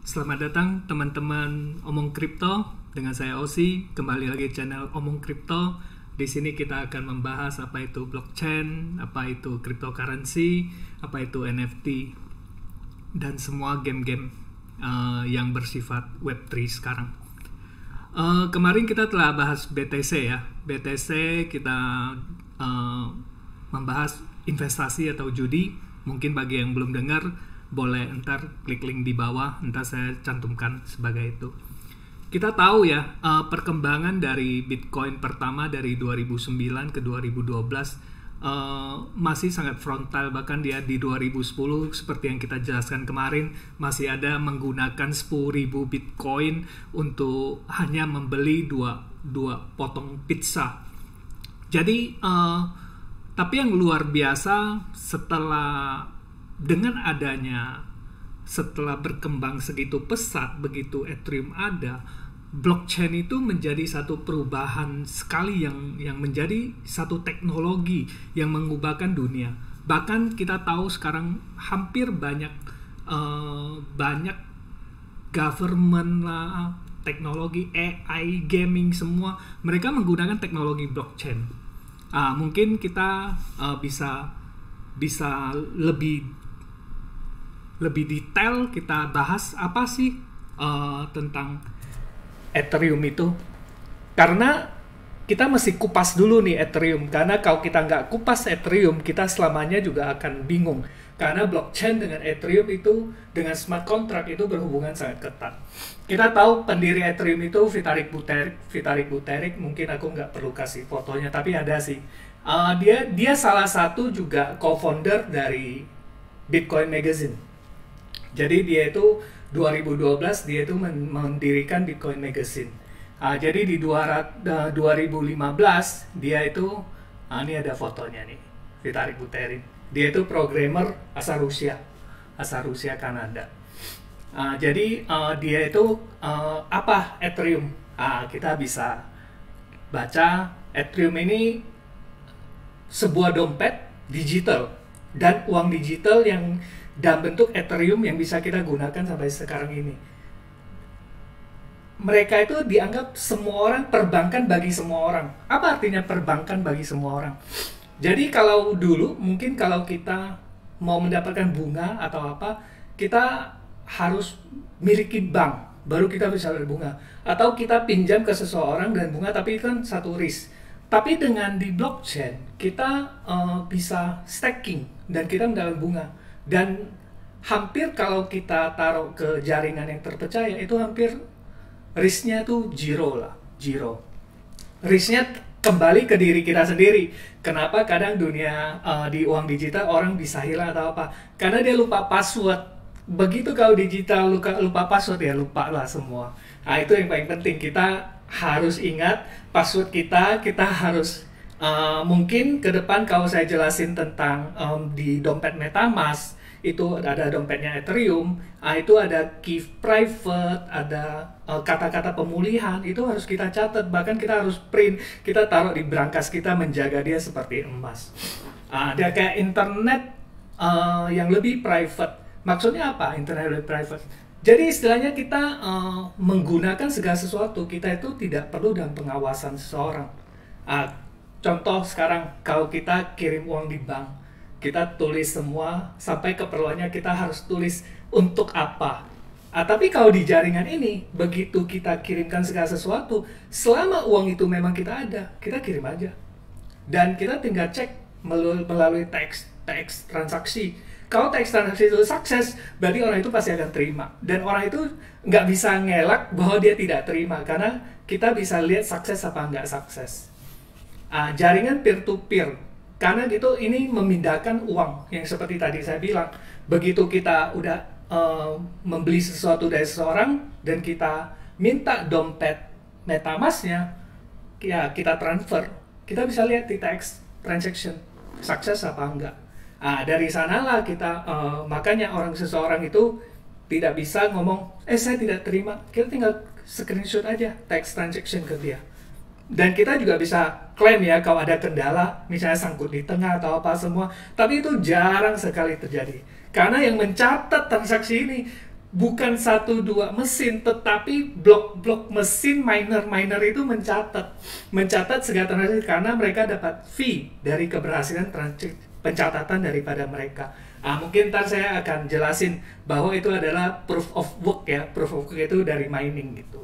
Selamat datang teman-teman Omong Kripto, dengan saya Osi. Kembali lagi channel Omong Kripto. Di sini kita akan membahas apa itu blockchain, apa itu cryptocurrency, apa itu NFT, dan semua game-game yang bersifat Web3 sekarang. Kemarin kita telah bahas BTC ya. BTC kita membahas investasi atau judi. Mungkin bagi yang belum dengar, boleh entar klik link di bawah, entar saya cantumkan sebagai itu. Kita tahu ya, perkembangan dari Bitcoin pertama dari 2009 ke 2012 masih sangat frontal. Bahkan dia di 2010 seperti yang kita jelaskan kemarin, masih ada menggunakan 10.000 Bitcoin untuk hanya membeli dua potong pizza. Jadi tapi yang luar biasa setelah berkembang segitu pesat, begitu Ethereum ada, blockchain itu menjadi satu perubahan sekali yang menjadi satu teknologi yang mengubahkan dunia. Bahkan kita tahu sekarang hampir banyak government lah, teknologi AI, gaming, semua mereka menggunakan teknologi blockchain. Mungkin kita bisa lebih detail kita bahas apa sih tentang Ethereum itu, karena kita mesti kupas dulu nih Ethereum, karena kalau kita nggak kupas Ethereum, kita selamanya juga akan bingung, karena blockchain dengan Ethereum itu, dengan smart contract itu berhubungan sangat ketat. Kita tahu pendiri Ethereum itu Vitalik Buterin, mungkin aku nggak perlu kasih fotonya, tapi ada sih. Dia salah satu juga co-founder dari Bitcoin Magazine. Jadi dia itu 2012 dia itu mendirikan Bitcoin Magazine. Jadi di 2015 dia itu, ini ada fotonya nih, Vitalik Buterin. Dia itu programmer asal Rusia Kanada. Jadi dia itu apa Ethereum? Kita bisa baca Ethereum ini sebuah dompet digital dan uang digital yang dalam bentuk Ethereum yang bisa kita gunakan sampai sekarang ini. Mereka itu dianggap semua orang, perbankan bagi semua orang. Apa artinya perbankan bagi semua orang? Jadi kalau dulu mungkin kalau kita mau mendapatkan bunga atau apa, kita harus miliki bank baru kita bisa dapat bunga, atau kita pinjam ke seseorang dan bunga, tapi itu kan satu risk. Tapi dengan di blockchain kita bisa staking dan kita mendapat bunga, dan hampir kalau kita taruh ke jaringan yang terpercaya itu hampir risknya tuh zero. Risknya kembali ke diri kita sendiri. Kenapa kadang dunia di uang digital orang bisa hilang atau apa? Karena dia lupa password. Begitu kalau digital lupa password, ya lupa lah semua. Itu yang paling penting, kita harus ingat password kita harus mungkin ke depan kalau saya jelasin tentang di dompet MetaMask itu ada dompetnya Ethereum, itu ada key private, ada kata-kata pemulihan, itu harus kita catat, bahkan kita harus print, kita taruh di brankas kita, menjaga dia seperti emas. Dia kayak internet yang lebih private. Maksudnya apa internet lebih private? Jadi istilahnya kita menggunakan segala sesuatu, kita itu tidak perlu dalam pengawasan seseorang. Contoh sekarang, kalau kita kirim uang di bank, kita tulis semua, sampai keperluannya kita harus tulis untuk apa. Tapi kalau di jaringan ini, begitu kita kirimkan segala sesuatu, selama uang itu memang kita ada, kita kirim aja. Dan kita tinggal cek melalui teks transaksi. Kalau teks transaksi itu sukses, berarti orang itu pasti akan terima. Dan orang itu nggak bisa ngelak bahwa dia tidak terima, karena kita bisa lihat sukses apa nggak sukses. Jaringan peer-to-peer, karena gitu ini memindahkan uang, yang seperti tadi saya bilang, begitu kita udah membeli sesuatu dari seseorang, dan kita minta dompet MetaMask-nya, ya kita transfer, kita bisa lihat di teks transaction, sukses apa enggak. Dari sanalah kita, makanya seseorang itu tidak bisa ngomong, saya tidak terima, kita tinggal screenshot aja teks transaction ke dia. Dan kita juga bisa klaim ya kalau ada kendala, misalnya sangkut di tengah atau apa semua, tapi itu jarang sekali terjadi. Karena yang mencatat transaksi ini bukan satu dua mesin, tetapi blok-blok mesin miner itu mencatat segala transaksi karena mereka dapat fee dari keberhasilan pencatatan daripada mereka. Mungkin ntar saya akan jelasin bahwa itu adalah proof of work ya, proof of work itu dari mining gitu.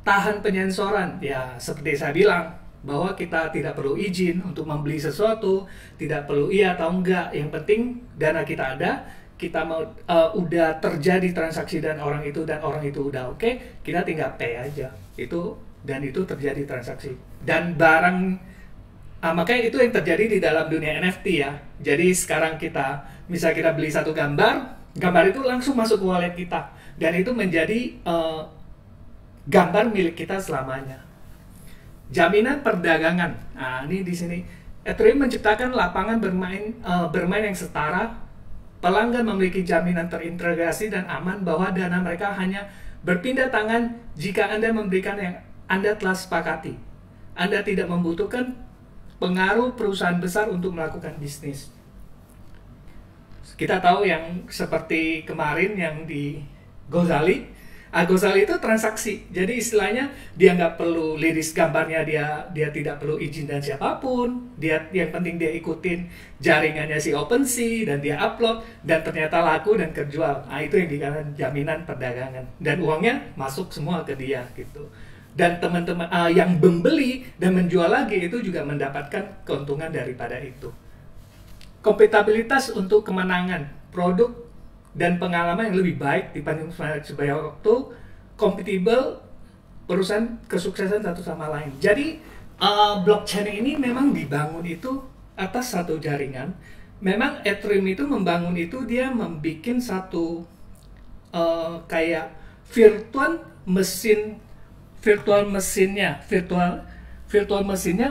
Tahan penyensoran ya, seperti saya bilang bahwa kita tidak perlu izin untuk membeli sesuatu, tidak perlu iya atau enggak, yang penting dana kita ada, kita mau udah terjadi transaksi dan orang itu udah oke, kita tinggal pay aja itu, dan itu terjadi transaksi dan barang. Makanya itu yang terjadi di dalam dunia NFT ya. Jadi sekarang misal kita beli satu gambar itu langsung masuk ke wallet kita dan itu menjadi gambar milik kita selamanya. Jaminan perdagangan. Ini di sini Ethereum menciptakan lapangan bermain yang setara. Pelanggan memiliki jaminan terintegrasi dan aman bahwa dana mereka hanya berpindah tangan jika Anda memberikan yang Anda telah sepakati. Anda tidak membutuhkan pengaruh perusahaan besar untuk melakukan bisnis. Kita tahu yang seperti kemarin yang di Gozali. Gozali itu transaksi, jadi istilahnya dia nggak perlu liris gambarnya, dia tidak perlu izin dan siapapun, yang penting dia ikutin jaringannya si OpenSea dan dia upload dan ternyata laku dan terjual. Itu yang dikatakan jaminan perdagangan dan uangnya masuk semua ke dia gitu. Dan teman-teman yang membeli dan menjual lagi itu juga mendapatkan keuntungan daripada itu. Kompatibilitas untuk kemenangan produk dan pengalaman yang lebih baik dibanding sebanyak waktu, compatible perusahaan kesuksesan satu sama lain. Jadi blockchain ini memang dibangun itu atas satu jaringan. Memang Ethereum itu membangun itu dia membuat satu kayak virtual mesinnya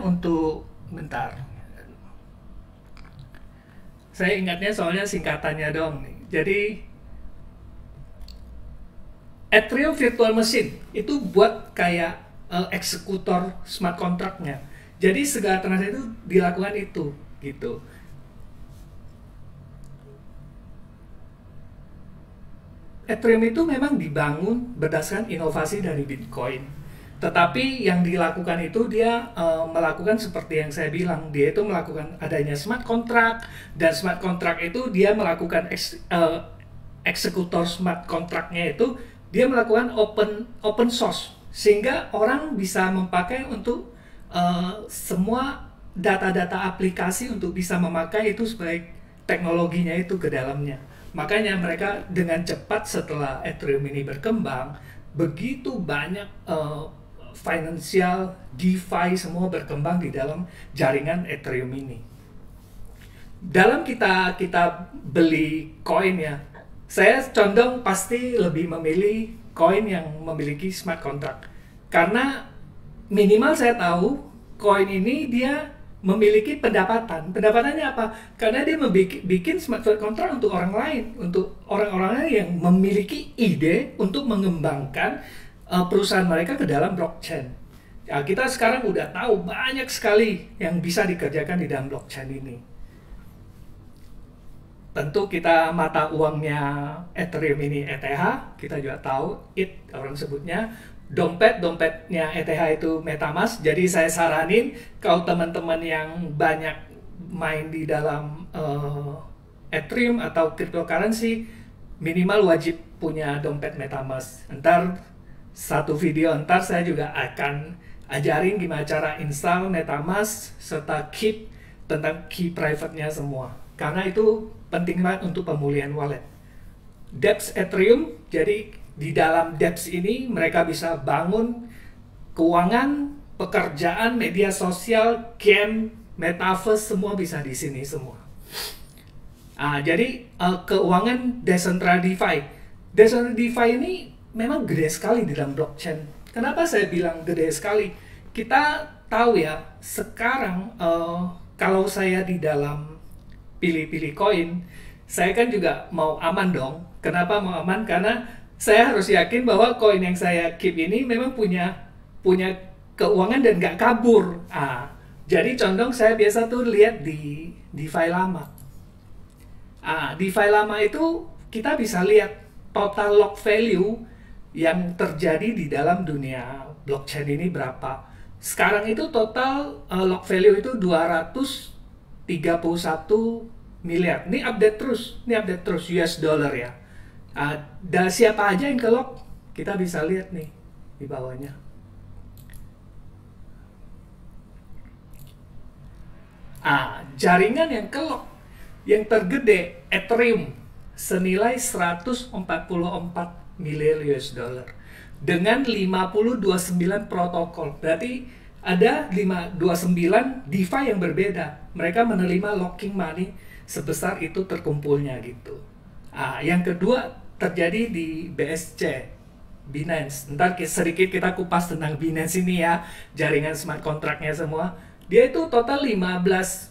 untuk bentar. Saya ingatnya soalnya singkatannya dong nih. Jadi Ethereum Virtual Machine itu buat kayak eksekutor smart contract-nya. Jadi segala transaksi itu dilakukan itu gitu. Ethereum itu memang dibangun berdasarkan inovasi dari Bitcoin. Tetapi yang dilakukan itu dia melakukan seperti yang saya bilang, dia itu melakukan adanya smart contract, dan smart contract itu dia melakukan eksekutor smart contract-nya itu dia melakukan open source sehingga orang bisa memakai untuk semua data-data aplikasi untuk bisa memakai itu sebagai teknologinya itu ke dalamnya. Makanya mereka dengan cepat setelah Ethereum ini berkembang, begitu banyak financial, DeFi semua berkembang di dalam jaringan Ethereum ini. Dalam kita beli koin ya, saya condong pasti lebih memilih koin yang memiliki smart contract. Karena minimal saya tahu koin ini dia memiliki pendapatan. Pendapatannya apa? Karena dia bikin smart contract untuk orang lain, untuk orang-orang yang memiliki ide untuk mengembangkan perusahaan mereka ke dalam blockchain. Ya, kita sekarang udah tahu banyak sekali yang bisa dikerjakan di dalam blockchain ini. Tentu kita mata uangnya Ethereum ini ETH, kita juga tahu orang sebutnya. Dompetnya ETH itu MetaMask. Jadi saya saranin kalau teman-teman yang banyak main di dalam Ethereum atau cryptocurrency, minimal wajib punya dompet MetaMask. Satu video ntar saya juga akan ajarin gimana cara install MetaMask serta keep tentang key private-nya semua. Karena itu penting banget untuk pemulihan wallet. Dapps Ethereum, jadi di dalam Dapps ini mereka bisa bangun keuangan, pekerjaan, media sosial, game, metaverse, semua bisa di sini semua. Jadi keuangan decentralized DeFi. Decentralized DeFi ini memang gede sekali di dalam blockchain. Kenapa saya bilang gede sekali? Kita tahu ya, sekarang kalau saya di dalam pilih-pilih koin, saya kan juga mau aman dong. Kenapa mau aman? Karena saya harus yakin bahwa koin yang saya keep ini memang punya keuangan dan nggak kabur. Jadi condong saya biasa tuh lihat di DeFi lama. Di file lama itu kita bisa lihat total lock value yang terjadi di dalam dunia blockchain ini berapa. Sekarang itu total lock value itu 231 miliar. Ini update terus US dollar ya. Dan siapa aja yang ke lock? Kita bisa lihat nih di bawahnya. Jaringan yang ke lock yang tergede Ethereum senilai 144 miliar US dollar dengan 529 protokol. Berarti ada 529 DeFi yang berbeda. Mereka menerima locking money sebesar itu terkumpulnya gitu. Yang kedua terjadi di BSC, Binance. Ntar sedikit kita kupas tentang Binance ini ya, jaringan smart contract-nya semua. Dia itu total 15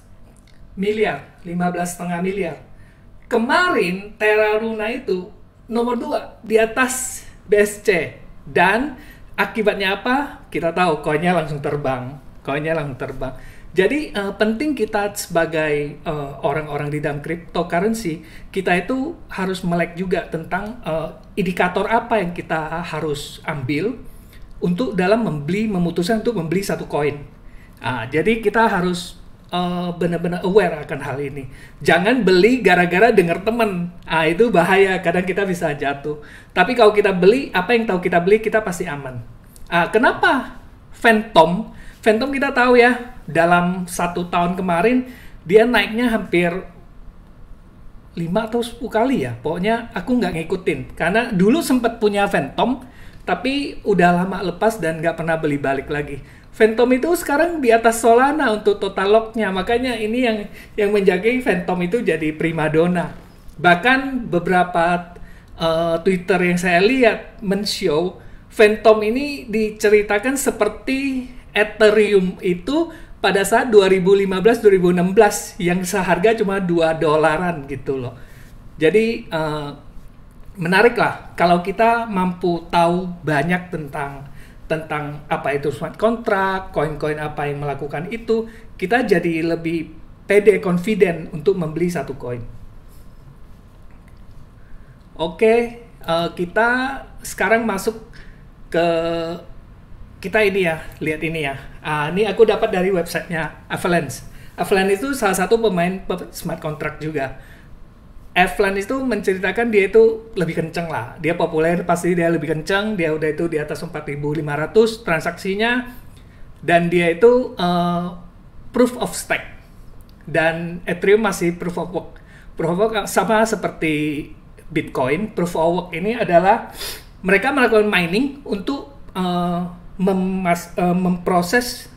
setengah miliar. Kemarin Terra Luna itu nomor 2 di atas BSC, dan akibatnya apa? Kita tahu koinnya langsung terbang. Jadi penting kita sebagai orang-orang di dalam cryptocurrency, kita itu harus melek juga tentang indikator apa yang kita harus ambil untuk dalam memutuskan untuk membeli satu koin. Jadi kita harus benar-benar aware akan hal ini. Jangan beli gara-gara dengar teman. Itu bahaya, kadang kita bisa jatuh. Tapi kalau kita beli, apa yang tahu kita beli, kita pasti aman. Kenapa Phantom kita tahu ya, dalam 1 tahun kemarin dia naiknya hampir 5 atau 10 kali ya. Pokoknya aku nggak ngikutin, karena dulu sempat punya Phantom, tapi udah lama lepas dan nggak pernah beli balik lagi. Phantom itu sekarang di atas Solana untuk total lock-nya. Makanya ini yang menjaga Phantom itu jadi primadona. Bahkan beberapa Twitter yang saya lihat men-show Phantom ini diceritakan seperti Ethereum itu pada saat 2015-2016 yang seharga cuma $2 gitu loh. Jadi menarik lah kalau kita mampu tahu banyak tentang apa itu smart contract, koin-koin apa yang melakukan itu, kita jadi lebih pede, confident untuk membeli satu koin. Oke, kita sekarang masuk ke kita ini ya, lihat ini ya. Ini aku dapat dari websitenya Avalanche. Avalanche itu salah satu pemain smart contract juga. Avalanche itu menceritakan dia itu lebih kenceng lah. Dia populer, pasti dia lebih kenceng. Dia udah itu di atas 4.500 transaksinya. Dan dia itu proof of stake. Dan Ethereum masih proof of work. Proof of work sama seperti Bitcoin. Proof of work ini adalah mereka melakukan mining untuk memproses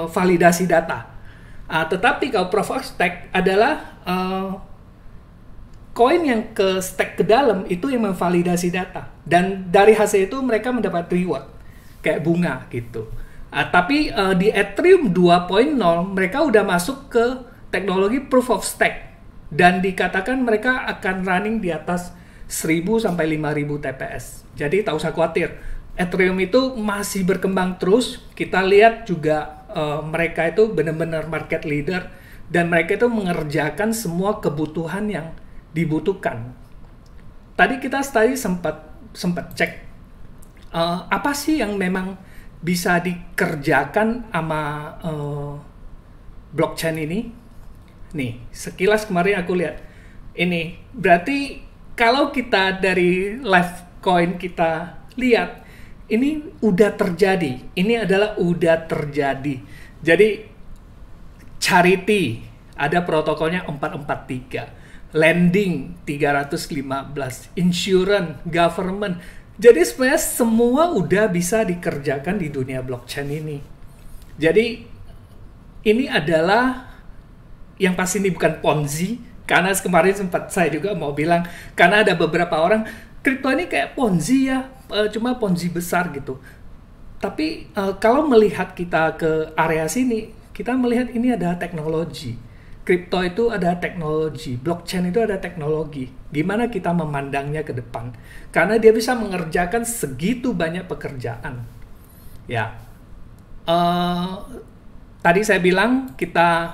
validasi data. Tetapi kalau proof of stake adalah koin yang ke stake ke dalam itu yang memvalidasi data, dan dari hasil itu mereka mendapat reward kayak bunga gitu. Tapi di Ethereum 2.0 mereka udah masuk ke teknologi proof of stake, dan dikatakan mereka akan running di atas 1.000 sampai 5.000 TPS. Jadi tak usah khawatir, Ethereum itu masih berkembang terus. Kita lihat juga mereka itu benar-benar market leader, dan mereka itu mengerjakan semua kebutuhan yang dibutuhkan. Tadi kita sempat cek apa sih yang memang bisa dikerjakan sama blockchain ini. Nih, sekilas kemarin aku lihat. Ini berarti kalau kita dari live coin kita lihat, ini udah terjadi. Ini adalah udah terjadi. Jadi Charity ada protokolnya 443. Lending 315, insurance, government. Jadi sebenarnya semua udah bisa dikerjakan di dunia blockchain ini. Jadi ini adalah yang pasti ini bukan Ponzi, karena kemarin sempat saya juga mau bilang, karena ada beberapa orang kripto ini kayak Ponzi ya, cuma Ponzi besar gitu. Tapi kalau melihat kita ke area sini, kita melihat ini adalah teknologi. Kripto itu ada teknologi, blockchain itu ada teknologi. Gimana kita memandangnya ke depan? Karena dia bisa mengerjakan segitu banyak pekerjaan. Ya, tadi saya bilang kita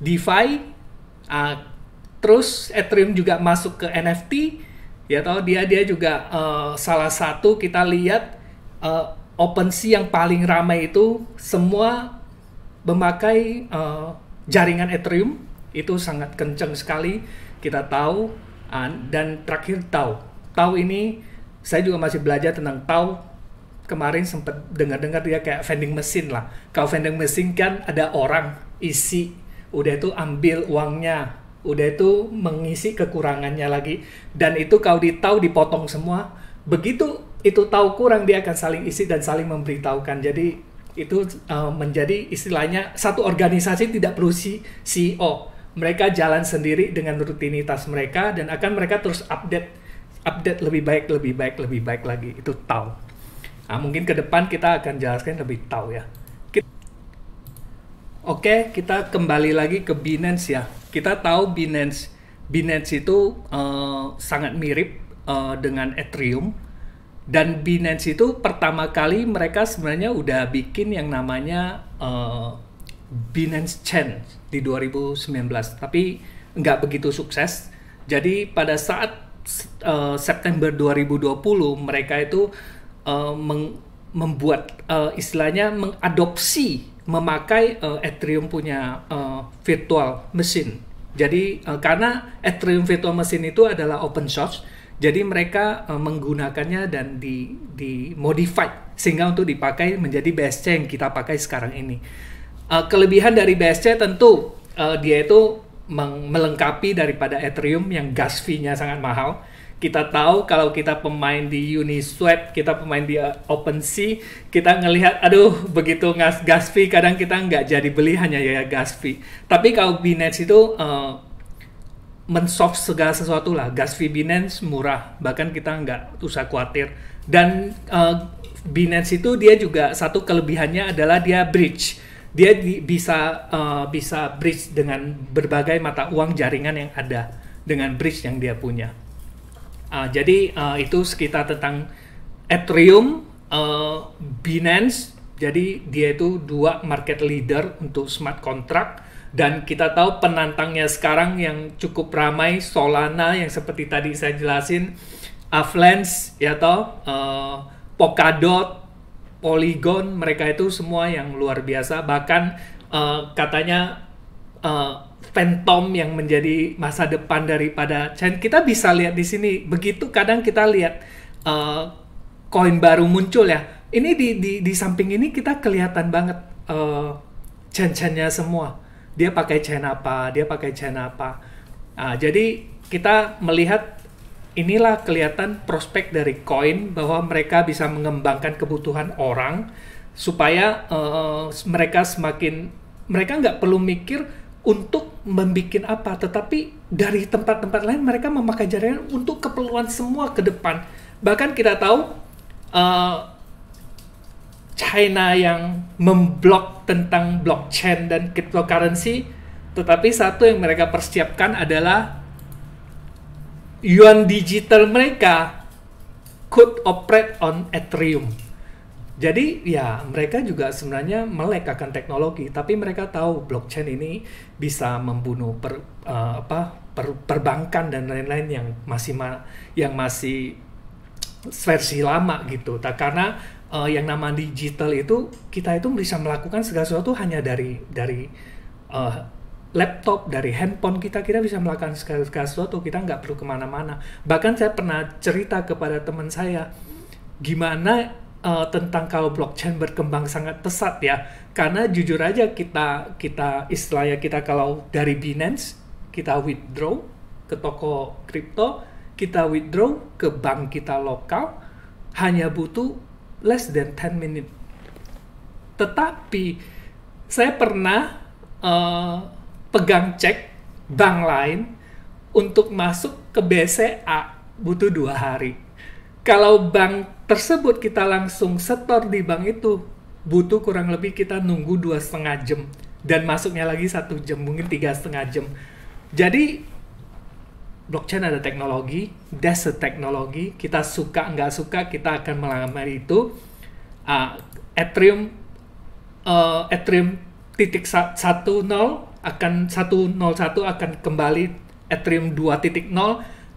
DeFi, Terus Ethereum juga masuk ke NFT, ya tahu dia juga salah satu kita lihat OpenSea yang paling ramai itu semua memakai jaringan Ethereum, itu sangat kencang sekali kita tahu. Dan terakhir Tau ini saya juga masih belajar tentang Tau. Kemarin sempat dengar-dengar dia kayak vending machine lah. Kalau vending machine kan ada orang isi, udah itu ambil uangnya, udah itu mengisi kekurangannya lagi, dan itu kalau tahu dipotong semua. Begitu itu tahu kurang, dia akan saling isi dan saling memberitahukan. Jadi itu menjadi istilahnya satu organisasi tidak perlu CEO. Mereka jalan sendiri dengan rutinitas mereka, dan akan mereka terus update lebih baik lagi. Itu tahu. Nah, mungkin ke depan kita akan jelaskan lebih tahu ya. Oke, kita kembali lagi ke Binance ya. Kita tahu Binance itu sangat mirip dengan Ethereum, dan Binance itu pertama kali mereka sebenarnya udah bikin yang namanya Binance Chain di 2019, tapi nggak begitu sukses. Jadi pada saat September 2020 mereka itu membuat istilahnya mengadopsi memakai Ethereum punya virtual machine. Jadi karena Ethereum virtual machine itu adalah open source, jadi mereka menggunakannya dan dimodify sehingga untuk dipakai menjadi BSC yang kita pakai sekarang ini. Kelebihan dari BSC tentu dia itu melengkapi daripada Ethereum yang gas fee-nya sangat mahal. Kita tahu kalau kita pemain di Uniswap, kita pemain di OpenSea, kita ngelihat, aduh begitu gas fee, kadang kita nggak jadi beli hanya ya gas fee. Tapi kalau Binance itu men-solve segala sesuatu lah. Gas fee Binance murah, bahkan kita nggak usah khawatir. Dan Binance itu dia juga satu kelebihannya adalah dia bridge. Dia bisa bridge dengan berbagai mata uang jaringan yang ada dengan bridge yang dia punya. Jadi itu sekitar tentang Ethereum, Binance. Jadi dia itu dua market leader untuk smart contract, dan kita tahu penantangnya sekarang yang cukup ramai Solana yang seperti tadi saya jelasin, Avalanche ya toh, Polkadot, Polygon, mereka itu semua yang luar biasa. Bahkan katanya Phantom yang menjadi masa depan daripada chain. Kita bisa lihat di sini. Begitu kadang kita lihat koin baru muncul ya. Ini di samping ini kita kelihatan banget chain-chainnya semua. Dia pakai chain apa? Jadi kita melihat inilah kelihatan prospek dari koin bahwa mereka bisa mengembangkan kebutuhan orang supaya mereka nggak perlu mikir untuk membuat apa, tetapi dari tempat-tempat lain mereka memakai jaringan untuk keperluan semua ke depan. Bahkan kita tahu China yang memblok tentang blockchain dan cryptocurrency, tetapi satu yang mereka persiapkan adalah yuan digital mereka could operate on Ethereum. Jadi ya mereka juga sebenarnya melek akan teknologi, tapi mereka tahu blockchain ini bisa membunuh perbankan dan lain-lain yang masih versi lama gitu. Karena yang nama digital itu kita itu bisa melakukan segala sesuatu hanya dari laptop, dari handphone kita bisa melakukan segala sesuatu, kita nggak perlu kemana-mana. Bahkan saya pernah cerita kepada teman saya gimana tentang kalau blockchain berkembang sangat pesat ya, karena jujur aja kita istilahnya kita kalau dari Binance kita withdraw ke toko kripto, kita withdraw ke bank kita lokal hanya butuh less than 10 minutes. Tetapi saya pernah pegang cek bank lain untuk masuk ke BCA butuh 2 hari. Kalau bank tersebut kita langsung setor di bank itu, butuh kurang lebih kita nunggu 2,5 jam. Dan masuknya lagi 1 jam, mungkin 3,5 jam. Jadi, blockchain ada teknologi, that's a teknologi. Kita suka, nggak suka, kita akan mengalami itu. Ethereum 1.10 akan kembali Ethereum 2.0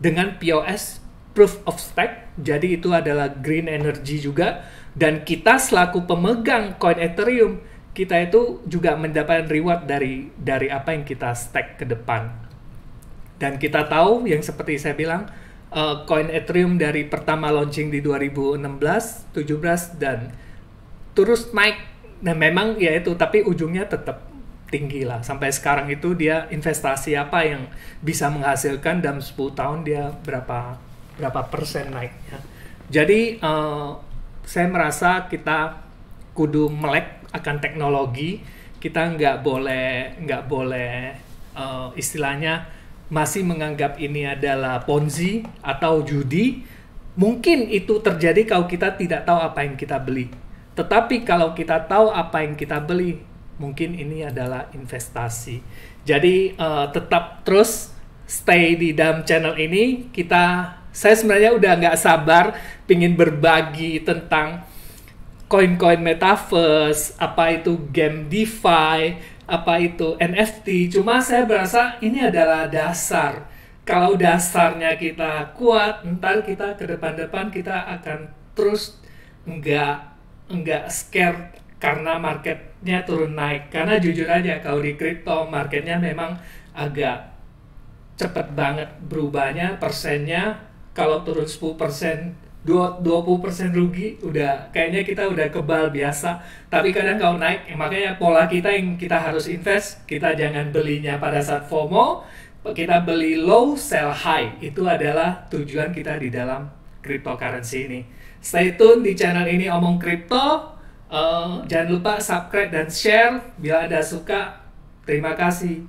dengan POS, Proof of Stake. Jadi itu adalah green energy juga. Dan kita selaku pemegang koin Ethereum, kita itu juga mendapatkan reward dari apa yang kita stake ke depan. Dan kita tahu yang seperti saya bilang, koin Ethereum dari pertama launching di 2016, 17 dan terus naik. Nah memang ya itu, tapi ujungnya tetap tinggi lah. Sampai sekarang itu dia investasi apa yang bisa menghasilkan dalam 10 tahun dia berapa persen naiknya. Jadi saya merasa kita kudu melek akan teknologi. Kita nggak boleh istilahnya masih menganggap ini adalah ponzi atau judi. Mungkin itu terjadi kalau kita tidak tahu apa yang kita beli. Tetapi kalau kita tahu apa yang kita beli, mungkin ini adalah investasi. Jadi tetap terus stay di dalam channel ini. Saya sebenarnya udah nggak sabar pingin berbagi tentang koin-koin metaverse, apa itu game DeFi, apa itu NFT. Cuma saya berasa ini adalah dasar. Kalau dasarnya kita kuat, ntar kita ke depan-depan kita akan terus nggak scare karena marketnya turun naik. Karena jujur aja kalau di crypto marketnya memang agak cepet banget berubahnya persennya. Kalau turun 10%, 20% rugi, kayaknya kita udah kebal biasa. Tapi kadang kalau naik, makanya pola kita yang kita harus invest, kita jangan belinya pada saat FOMO, kita beli low, sell high. Itu adalah tujuan kita di dalam cryptocurrency ini. Stay tune di channel ini Omong Crypto. Jangan lupa subscribe dan share bila ada suka. Terima kasih.